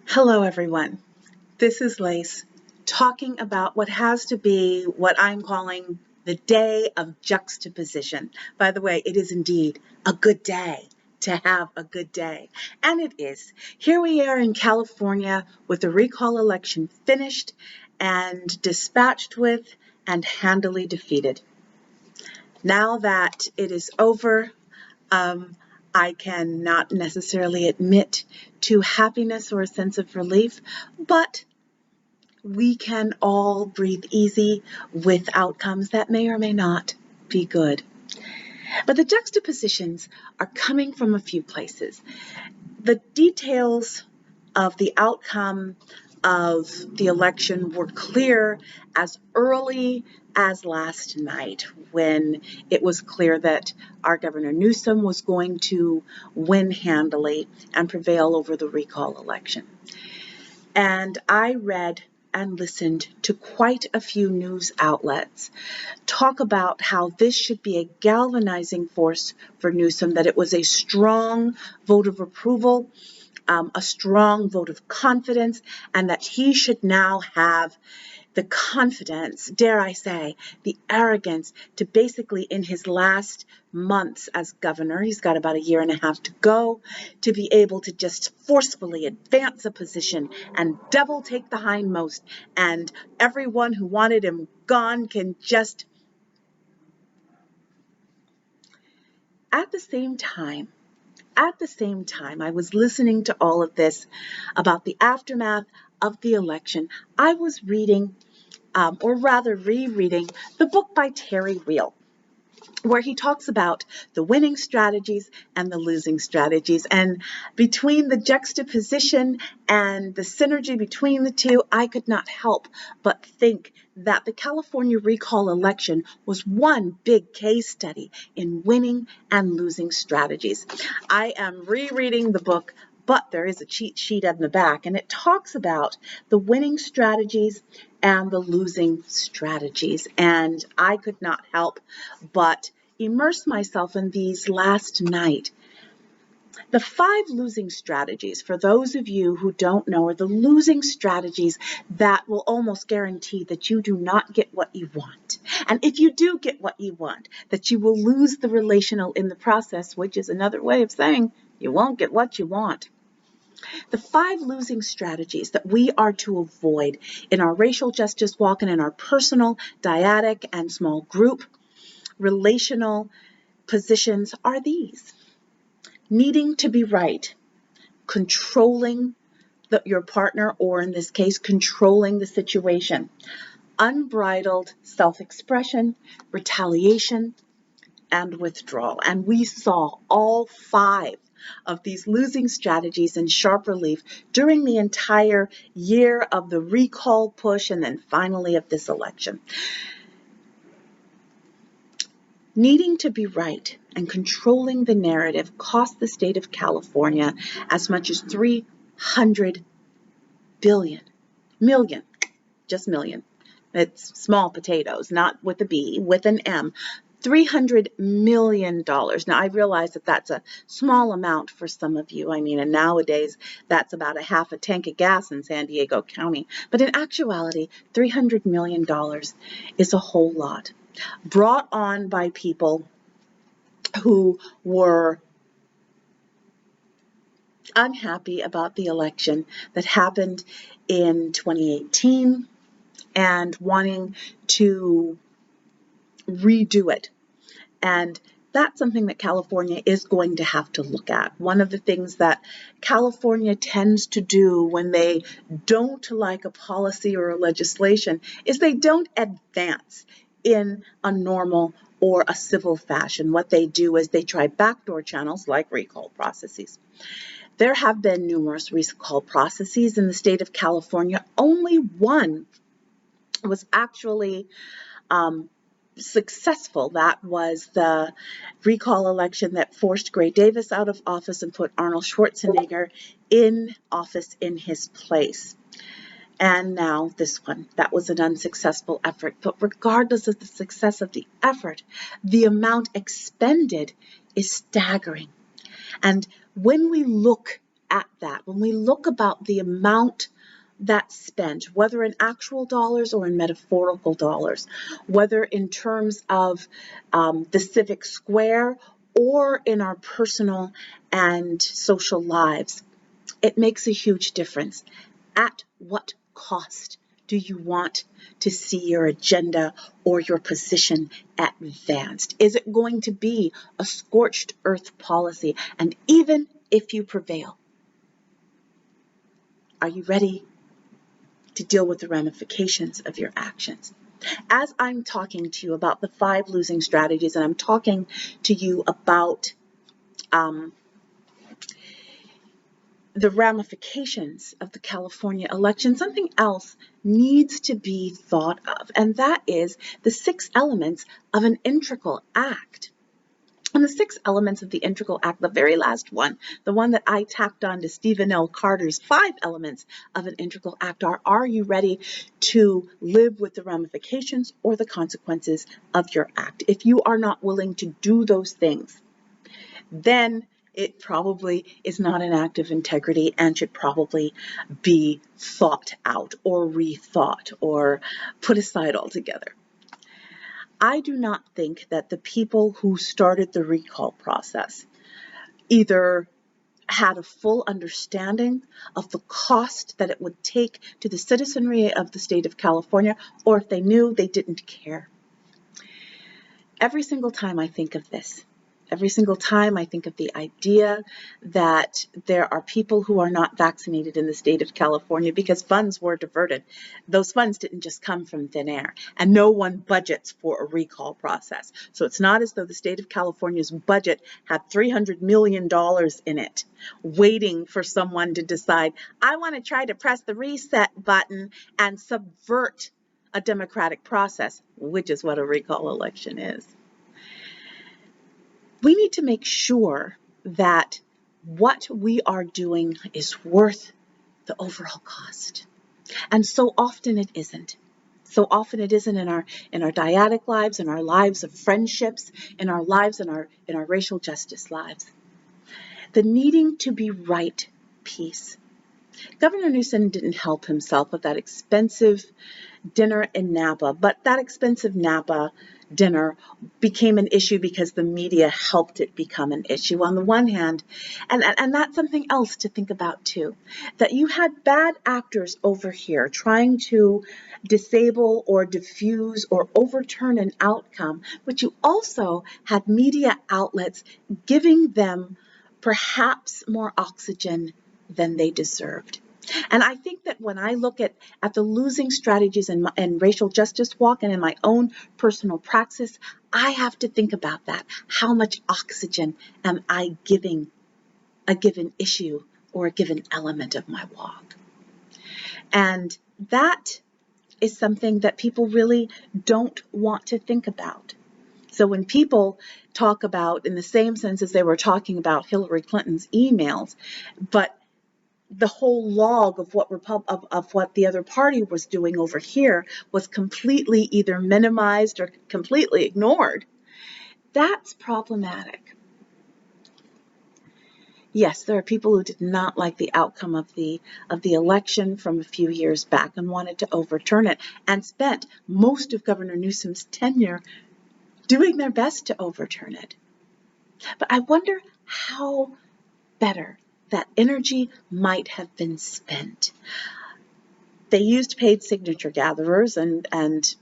Hello, everyone. This is Lace talking about what has to be what I'm calling the day of juxtaposition. By the way, it is indeed a good day to have a good day. And it is. Here we are in California with the recall election finished and dispatched with and handily defeated. Now that it is over, I cannot necessarily admit to happiness or a sense of relief, but we can all breathe easy with outcomes that may or may not be good. But the juxtapositions are coming from a few places. The details of the outcome of the election were clear as early as last night, when it was clear that our Governor Newsom was going to win handily and prevail over the recall election. And I read and listened to quite a few news outlets talk about how this should be a galvanizing force for Newsom, that it was a strong vote of approval, a strong vote of confidence, and that he should now have the confidence, dare I say, the arrogance to basically in his last months as governor, he's got about a year and a half to go, to be able to just forcefully advance a position and double take the hindmost, and everyone who wanted him gone can just. At the same time, I was listening to all of this about the aftermath of the election. I was reading, or rather rereading, the book by Terry Real, where he talks about the winning strategies and the losing strategies. And between the juxtaposition and the synergy between the two, I could not help but think that the California recall election was one big case study in winning and losing strategies. I am rereading the book, but there is a cheat sheet in the back, and it talks about the winning strategies and the losing strategies. And I could not help but immerse myself in these last night. The 5 losing strategies, for those of you who don't know, are the losing strategies that will almost guarantee that you do not get what you want. And if you do get what you want, that you will lose the relational in the process, which is another way of saying you won't get what you want. The 5 losing strategies that we are to avoid in our racial justice walk and in our personal, dyadic, and small group relational positions are these: needing to be right, controlling your partner, or in this case, controlling the situation, unbridled self-expression, retaliation, and withdrawal. And we saw all 5 of these losing strategies in sharp relief during the entire year of the recall push and then finally of this election. Needing to be right and controlling the narrative cost the state of California as much as $300 million. It's small potatoes, not with a B, with an M. $300 million. Now, I realize that that's a small amount for some of you. I mean, and nowadays that's about a half a tank of gas in San Diego County. But in actuality, $300 million is a whole lot. Brought on by people who were unhappy about the election that happened in 2018 and wanting to redo it. And that's something that California is going to have to look at. One of the things that California tends to do when they don't like a policy or a legislation is they don't advance in a normal or a civil fashion. What they do is they try backdoor channels like recall processes. There have been numerous recall processes in the state of California. Only one was actually successful. That was the recall election that forced Gray Davis out of office and put Arnold Schwarzenegger in office in his place. And now this one, that was an unsuccessful effort. But regardless of the success of the effort, the amount expended is staggering. And when we look at that, when we look about the amount that's spent, whether in actual dollars or in metaphorical dollars, whether in terms of the civic square or in our personal and social lives, it makes a huge difference. At what cost do you want to see your agenda or your position advanced? Is it going to be a scorched earth policy? And even if you prevail, are you ready to deal with the ramifications of your actions? As I'm talking to you about the 5 losing strategies, and I'm talking to you about the ramifications of the California election, something else needs to be thought of, and that is the 6 elements of an integral act. And the 6 elements of the integral act, the very last one, the one that I tacked on to Stephen L. Carter's 5 elements of an integral act are you ready to live with the ramifications or the consequences of your act? If you are not willing to do those things, then it probably is not an act of integrity and should probably be thought out or rethought or put aside altogether. I do not think that the people who started the recall process either had a full understanding of the cost that it would take to the citizenry of the state of California, or if they knew, they didn't care. Every single time I think of this, every single time I think of the idea that there are people who are not vaccinated in the state of California because funds were diverted. Those funds didn't just come from thin air, and no one budgets for a recall process. So it's not as though the state of California's budget had $300 million in it, waiting for someone to decide, I want to try to press the reset button and subvert a democratic process, which is what a recall election is. We need to make sure that what we are doing is worth the overall cost. And so often it isn't. So often it isn't in our dyadic lives, in our lives of friendships, in our lives, in our racial justice lives. The needing to be right piece. Governor Newsom didn't help himself with that expensive dinner in Napa, but that expensive Napa dinner became an issue because the media helped it become an issue on the one hand. And that's something else to think about too, that you had bad actors over here trying to disable or diffuse or overturn an outcome, but you also had media outlets giving them perhaps more oxygen than they deserved. And I think that when I look at the losing strategies in racial justice walk and in my own personal praxis, I have to think about that. How much oxygen am I giving a given issue or a given element of my walk? And that is something that people really don't want to think about. So when people talk about, in the same sense as they were talking about Hillary Clinton's emails, but the whole log of what the other party was doing over here was completely either minimized or completely ignored, that's problematic. Yes, there are people who did not like the outcome of the election from a few years back and wanted to overturn it, and spent most of Governor Newsom's tenure doing their best to overturn it. But I wonder how better that energy might have been spent. They used paid signature gatherers and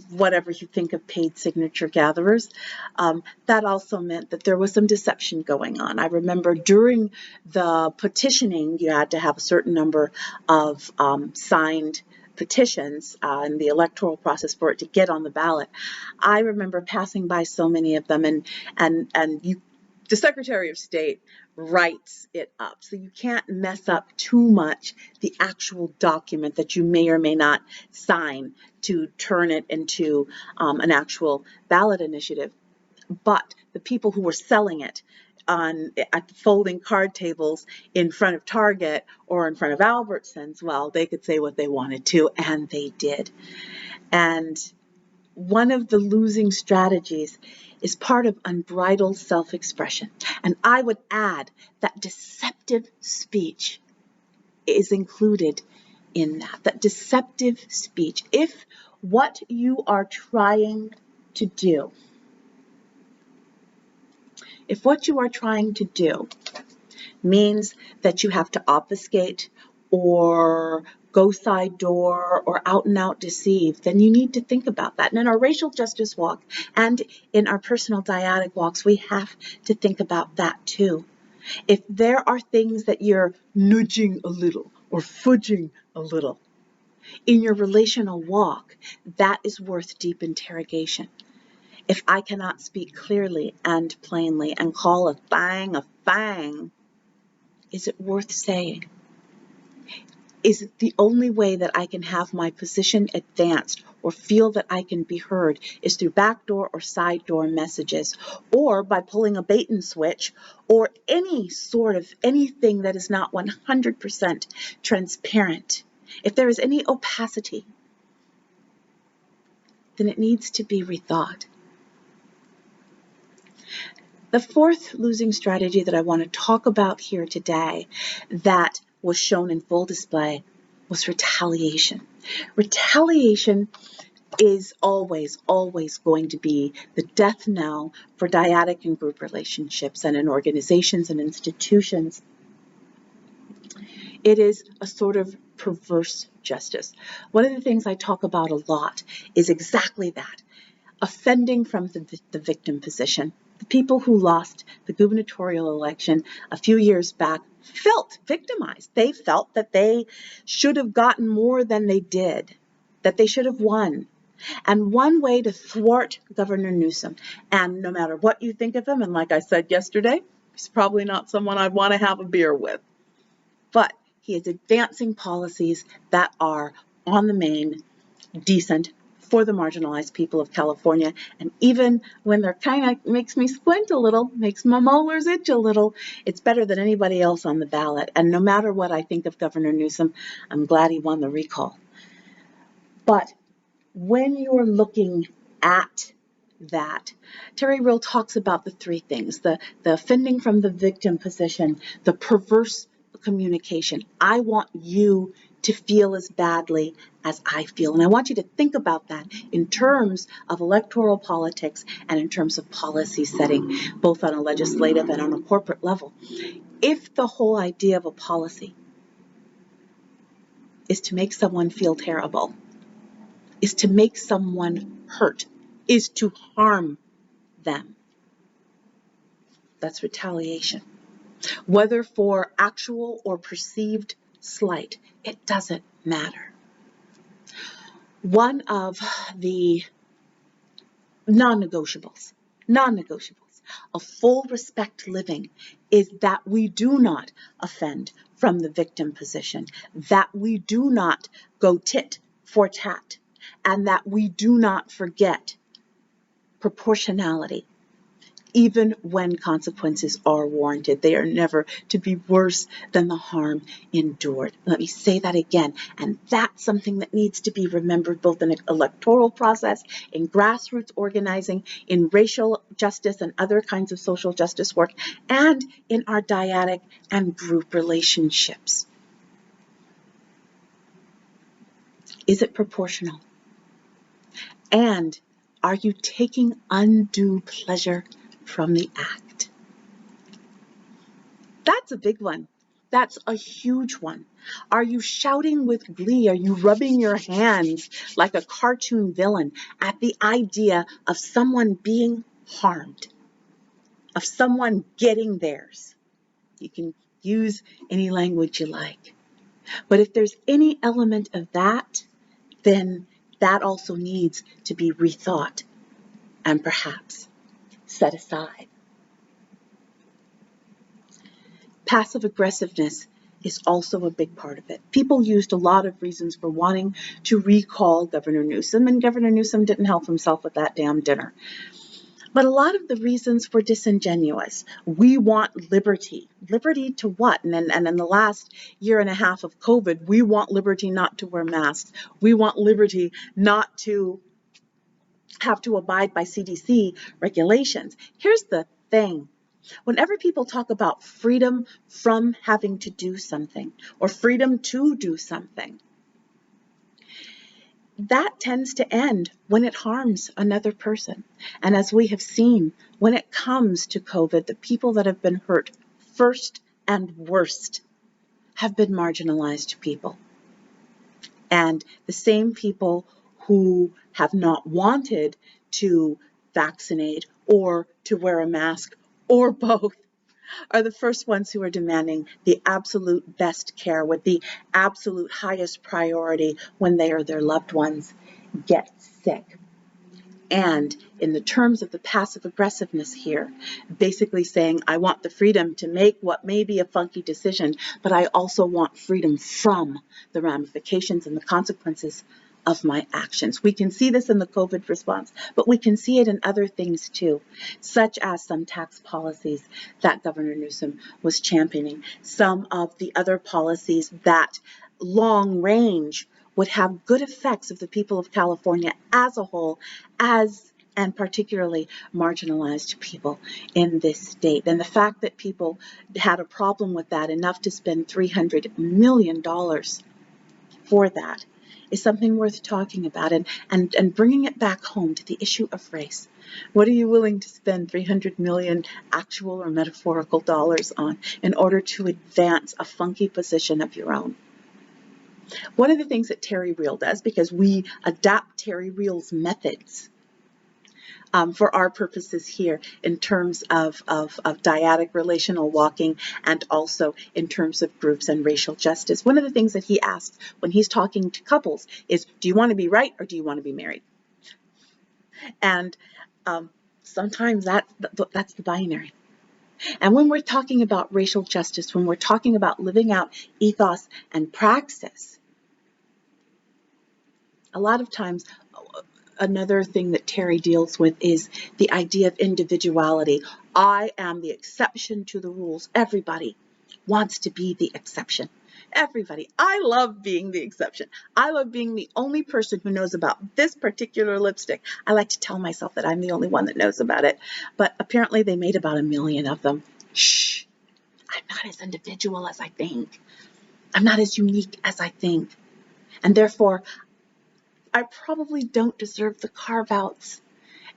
whatever you think of paid signature gatherers. That also meant that there was some deception going on. I remember during the petitioning, you had to have a certain number of signed petitions in the electoral process for it to get on the ballot. I remember passing by so many of them, and the Secretary of State writes it up. So you can't mess up too much the actual document that you may or may not sign to turn it into an actual ballot initiative. But the people who were selling it at folding card tables in front of Target or in front of Albertsons, well, they could say what they wanted to, and they did. And one of the losing strategies is part of unbridled self-expression. And I would add that deceptive speech is included in that deceptive speech. If what you are trying to do, means that you have to obfuscate or go side door or out and out deceive, then you need to think about that. And in our racial justice walk and in our personal dyadic walks, we have to think about that too. If there are things that you're nudging a little or fudging a little in your relational walk, that is worth deep interrogation. If I cannot speak clearly and plainly and call a thing, is it worth saying? Is it the only way that I can have my position advanced or feel that I can be heard is through backdoor or side door messages, or by pulling a bait and switch, or any sort of anything that is not 100% transparent? If there is any opacity, then it needs to be rethought. The fourth losing strategy that I want to talk about here today that was shown in full display was retaliation. Retaliation is always going to be the death knell for dyadic and group relationships and in organizations and institutions. It is a sort of perverse justice. One of the things I talk about a lot is exactly that, offending from the victim position. The people who lost the gubernatorial election a few years back felt victimized. They felt that they should have gotten more than they did, that they should have won. And one way to thwart Governor Newsom, and no matter what you think of him, and like I said yesterday, he's probably not someone I'd want to have a beer with, but he is advancing policies that are on the main decent for the marginalized people of California. And even when they're kind of makes me squint a little, makes my molars itch a little, it's better than anybody else on the ballot. And no matter what I think of Governor Newsom, I'm glad he won the recall. But when you're looking at that, Terry Real talks about the three things, the offending from the victim position, the perverse communication. I want you to feel as badly as I feel. And I want you to think about that in terms of electoral politics and in terms of policy setting, both on a legislative and on a corporate level. If the whole idea of a policy is to make someone feel terrible, is to make someone hurt, is to harm them, that's retaliation. Whether for actual or perceived slight, it doesn't matter. One of the non-negotiables of full respect living is that we do not offend from the victim position, that we do not go tit for tat, and that we do not forget proportionality. Even when consequences are warranted, they are never to be worse than the harm endured. Let me say that again. And that's something that needs to be remembered both in an electoral process, in grassroots organizing, in racial justice and other kinds of social justice work, and in our dyadic and group relationships. Is it proportional? And are you taking undue pleasure from the act? That's a big one. That's a huge one. Are you shouting with glee? Are you rubbing your hands like a cartoon villain at the idea of someone being harmed, of someone getting theirs? You can use any language you like. But if there's any element of that, then that also needs to be rethought and perhaps set aside. Passive aggressiveness is also a big part of it. People used a lot of reasons for wanting to recall Governor Newsom, and Governor Newsom didn't help himself with that damn dinner. But a lot of the reasons were disingenuous. We want liberty. Liberty to what? And in the last year and a half of COVID, we want liberty not to wear masks. We want liberty not to have to abide by CDC regulations. Here's the thing. Whenever people talk about freedom from having to do something or freedom to do something, that tends to end when it harms another person. And as we have seen, when it comes to COVID, the people that have been hurt first and worst have been marginalized people. And the same people who have not wanted to vaccinate or to wear a mask or both are the first ones who are demanding the absolute best care with the absolute highest priority when they or their loved ones get sick. And in the terms of the passive aggressiveness here, basically saying, I want the freedom to make what may be a funky decision, but I also want freedom from the ramifications and the consequences of my actions. We can see this in the COVID response, but we can see it in other things too, such as some tax policies that Governor Newsom was championing, some of the other policies that long range would have good effects of the people of California as a whole, and particularly marginalized people in this state. And the fact that people had a problem with that, enough to spend $300 million for that, is something worth talking about and bringing it back home to the issue of race. What are you willing to spend 300 million actual or metaphorical dollars on in order to advance a funky position of your own? One of the things that Terry Real does, because we adapt Terry Real's methods for our purposes here in terms of dyadic relational walking and also in terms of groups and racial justice. One of the things that he asks when he's talking to couples is, do you want to be right or do you want to be married? And sometimes that's the binary. And when we're talking about racial justice, when we're talking about living out ethos and praxis, a lot of times, another thing that Terry deals with is the idea of individuality. I am the exception to the rules. Everybody wants to be the exception. Everybody. I love being the exception. I love being the only person who knows about this particular lipstick. I like to tell myself that I'm the only one that knows about it, but apparently they made about 1 million of them. Shh, I'm not as individual as I think. I'm not as unique as I think. And therefore, I probably don't deserve the carve-outs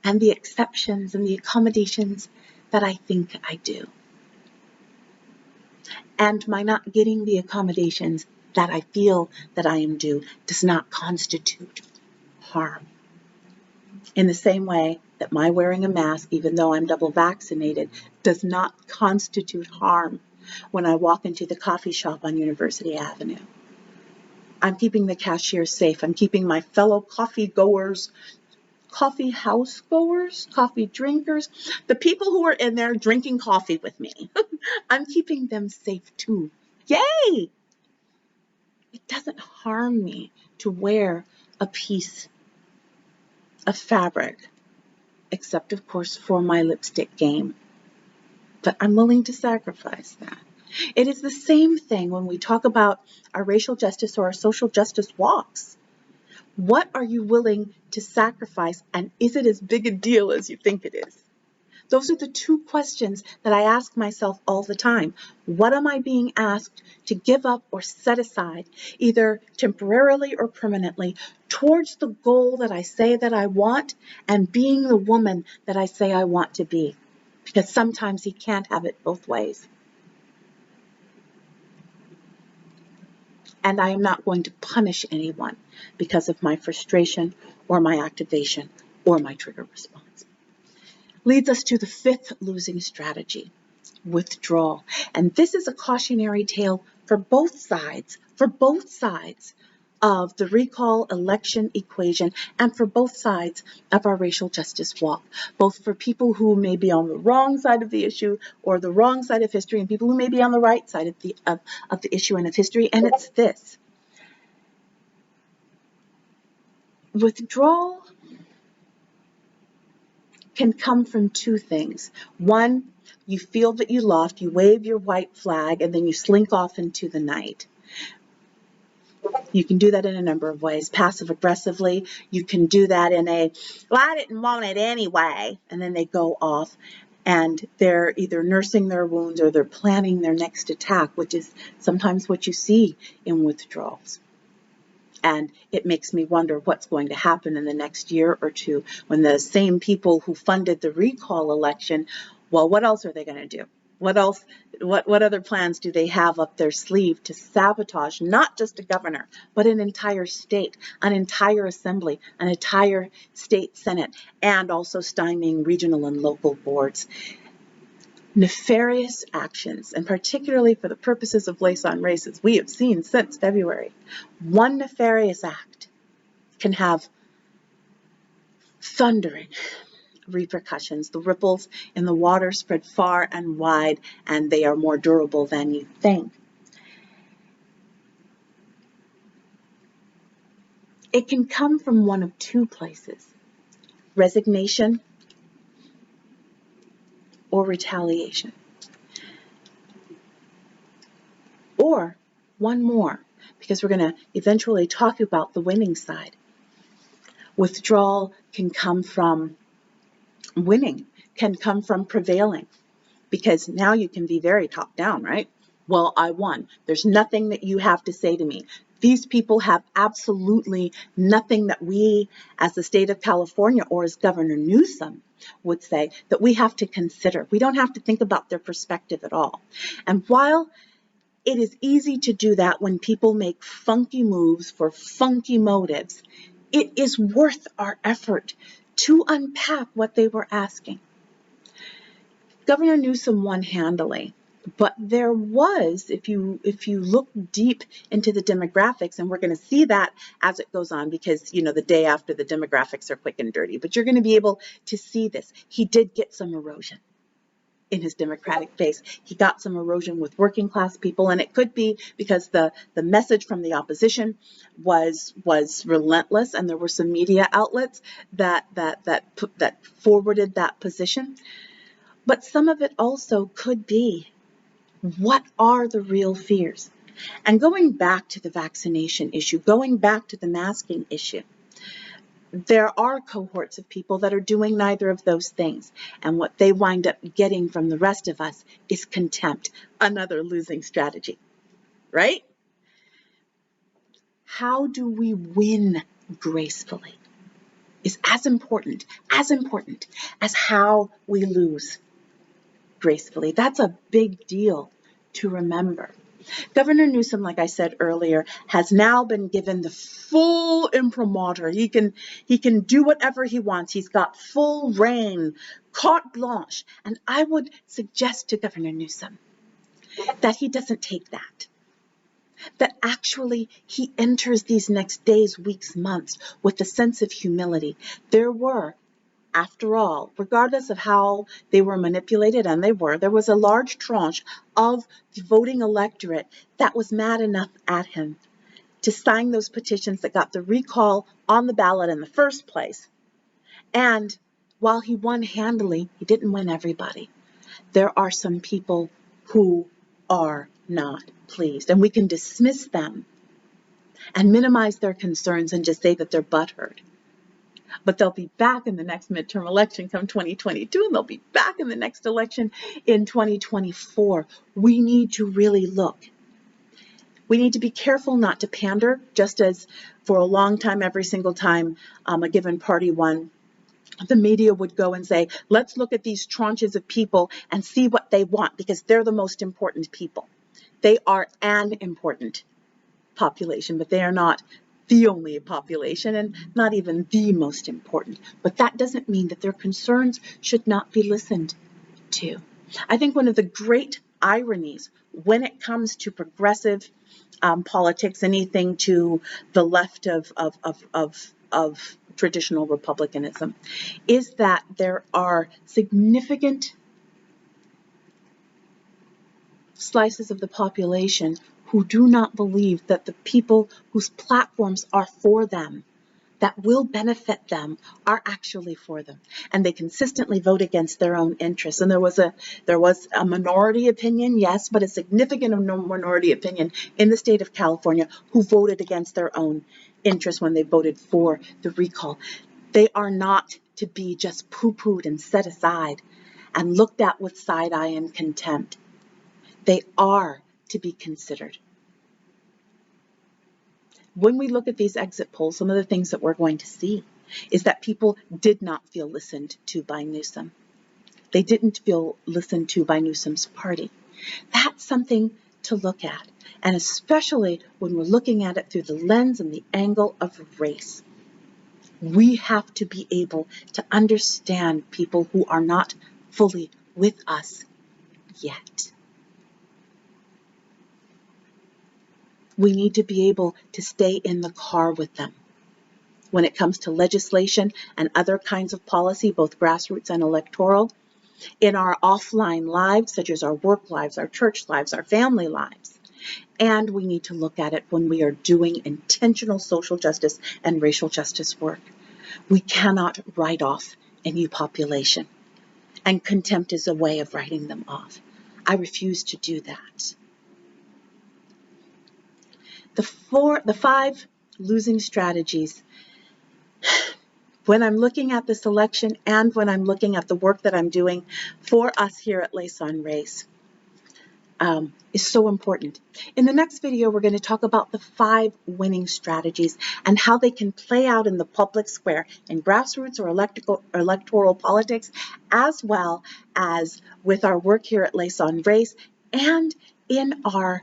and the exceptions and the accommodations that I think I do. And my not getting the accommodations that I feel that I am due does not constitute harm. In the same way that my wearing a mask, even though I'm double vaccinated, does not constitute harm when I walk into the coffee shop on University Avenue. I'm keeping the cashier safe. I'm keeping my fellow coffee goers, coffee house goers, coffee drinkers, the people who are in there drinking coffee with me. I'm keeping them safe too. Yay! It doesn't harm me to wear a piece of fabric, except of course for my lipstick game. But I'm willing to sacrifice that. It is the same thing when we talk about our racial justice or our social justice walks. What are you willing to sacrifice, and is it as big a deal as you think it is? Those are the two questions that I ask myself all the time. What am I being asked to give up or set aside, either temporarily or permanently, towards the goal that I say that I want and being the woman that I say I want to be? Because sometimes you can't have it both ways. And I am not going to punish anyone because of my frustration or my activation or my trigger response. Leads us to the fifth losing strategy, withdrawal. And this is a cautionary tale for both sides of the recall election equation and for both sides of our racial justice walk, both for people who may be on the wrong side of the issue or the wrong side of history and people who may be on the right side of the issue and of history. And it's this. Withdrawal can come from two things. One, you feel that you lost, you wave your white flag, and then you slink off into the night. You can do that in a number of ways. Passive aggressively, you can do that in a, well, I didn't want it anyway, and then they go off and they're either nursing their wounds or they're planning their next attack, which is sometimes what you see in withdrawals. And it makes me wonder what's going to happen in the next year or two when the same people who funded the recall election, well, what else are they going to do? What else? What other plans do they have up their sleeve to sabotage not just a governor, but an entire state, an entire assembly, an entire state senate, and also stymieing regional and local boards? Nefarious actions, and particularly for the purposes of Lace on Races, we have seen since February, one nefarious act can have thundering repercussions. The ripples in the water spread far and wide, and they are more durable than you think. It can come from one of two places: resignation or retaliation. Or one more, because we're going to eventually talk about the winning side. Withdrawal can come from winning, can come from prevailing, because now you can be very top down, right? Well, I won. There's nothing that you have to say to me. These people have absolutely nothing that we, as the state of California or as Governor Newsom would say, that we have to consider. We don't have to think about their perspective at all. And while it is easy to do that when people make funky moves for funky motives, it is worth our effort to unpack what they were asking. Governor Newsom won handily, but there was, if you look deep into the demographics, and we're going to see that as it goes on, because the day after, the demographics are quick and dirty, but you're going to be able to see this. He did get some erosion in his Democratic base. He got some erosion with working class people, and it could be because the message from the opposition was relentless, and there were some media outlets that forwarded that position. But some of it also could be, what are the real fears? And going back to the vaccination issue, going back to the masking issue, there are cohorts of people that are doing neither of those things. And what they wind up getting from the rest of us is contempt, another losing strategy, right? How do we win gracefully is as important as how we lose gracefully. That's a big deal to remember. Governor Newsom, like I said earlier, has now been given the full imprimatur. He can do whatever he wants. He's got full reign, carte blanche. And I would suggest to Governor Newsom that he doesn't take that. That actually he enters these next days, weeks, months with a sense of humility. There were, after all, regardless of how they were manipulated, and there was a large tranche of the voting electorate that was mad enough at him to sign those petitions that got the recall on the ballot in the first place. And while he won handily, he didn't win everybody. There are some people who are not pleased, and we can dismiss them and minimize their concerns and just say that they're butthurt. But they'll be back in the next midterm election come 2022, and they'll be back in the next election in 2024. We need to really look. We need to be careful not to pander, just as for a long time, every single time a given party won, the media would go and say, let's look at these tranches of people and see what they want, because they're the most important people. They are an important population, but they are not the only population, and not even the most important. But that doesn't mean that their concerns should not be listened to. I think one of the great ironies when it comes to progressive politics, anything to the left of traditional republicanism, is that there are significant slices of the population who do not believe that the people whose platforms are for them that will benefit them are actually for them. And they consistently vote against their own interests. And there was a minority opinion, yes, but a significant minority opinion in the state of California who voted against their own interests when they voted for the recall. They are not to be just poo-pooed and set aside and looked at with side eye and contempt. They are to be considered. When we look at these exit polls, some of the things that we're going to see is that people did not feel listened to by Newsom. They didn't feel listened to by Newsom's party. That's something to look at, and especially when we're looking at it through the lens and the angle of race. We have to be able to understand people who are not fully with us yet. We need to be able to stay in the car with them. When it comes to legislation and other kinds of policy, both grassroots and electoral, in our offline lives, such as our work lives, our church lives, our family lives. And we need to look at it when we are doing intentional social justice and racial justice work. We cannot write off any population, and contempt is a way of writing them off. I refuse to do that. The 5 losing strategies. When I'm looking at this election and when I'm looking at the work that I'm doing for us here at Lace on Race, is so important. In the next video, we're going to talk about the 5 winning strategies and how they can play out in the public square in grassroots or electoral politics, as well as with our work here at Lace on Race and in our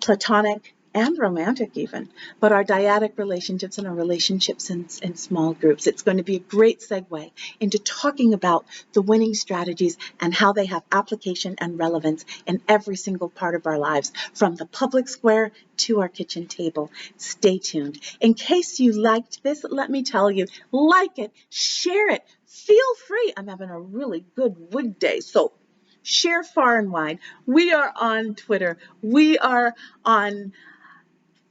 platonic and romantic even, but our dyadic relationships and our relationships in small groups. It's going to be a great segue into talking about the winning strategies and how they have application and relevance in every single part of our lives, from the public square to our kitchen table. Stay tuned. In case you liked this, let me tell you, like it, share it, feel free. I'm having a really good wood day, so share far and wide. We are on Twitter. We are on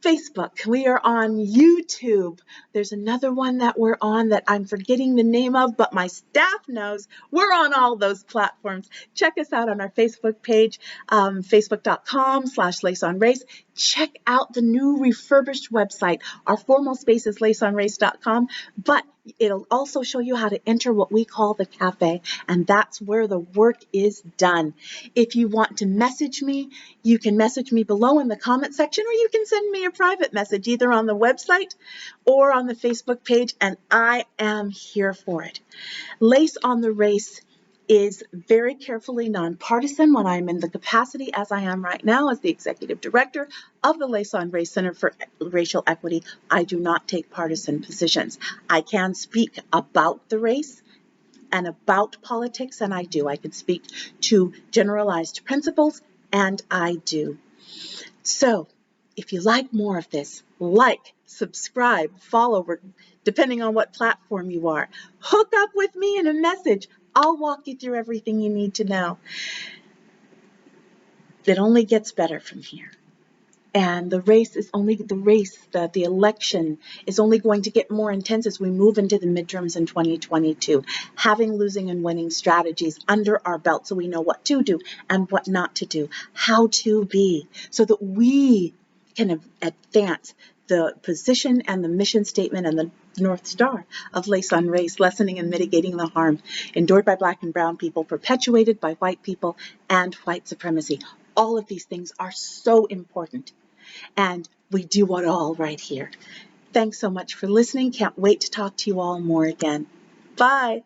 Facebook. We are on YouTube. There's another one that we're on that I'm forgetting the name of, but my staff knows. We're on all those platforms. Check us out on our Facebook page, facebook.com/laceonrace. Check out the new refurbished website. Our formal space is laceonrace.com, but it'll also show you how to enter what we call the cafe, and that's where the work is done. If you want to message me, you can message me below in the comment section, or you can send me a private message either on the website or on the Facebook page, and I am here for it. Lace on the Race is very carefully nonpartisan when I'm in the capacity as I am right now as the executive director of the Lace on Race Center for Racial Equity. I do not take partisan positions. I can speak about the race and about politics, and I do. I can speak to generalized principles, and I do. So if you like more of this, like, subscribe, follow, depending on what platform you are. Hook up with me in a message. I'll walk you through everything you need to know. It only gets better from here. And the race is only the election is only going to get more intense as we move into the midterms in 2022, having losing and winning strategies under our belt so we know what to do and what not to do, how to be, so that we can advance the position and the mission statement and the North Star of Lace on Race, lessening and mitigating the harm endured by Black and brown people, perpetuated by white people and white supremacy. All of these things are so important, and we do it all right here. Thanks so much for listening. Can't wait to talk to you all more again. Bye.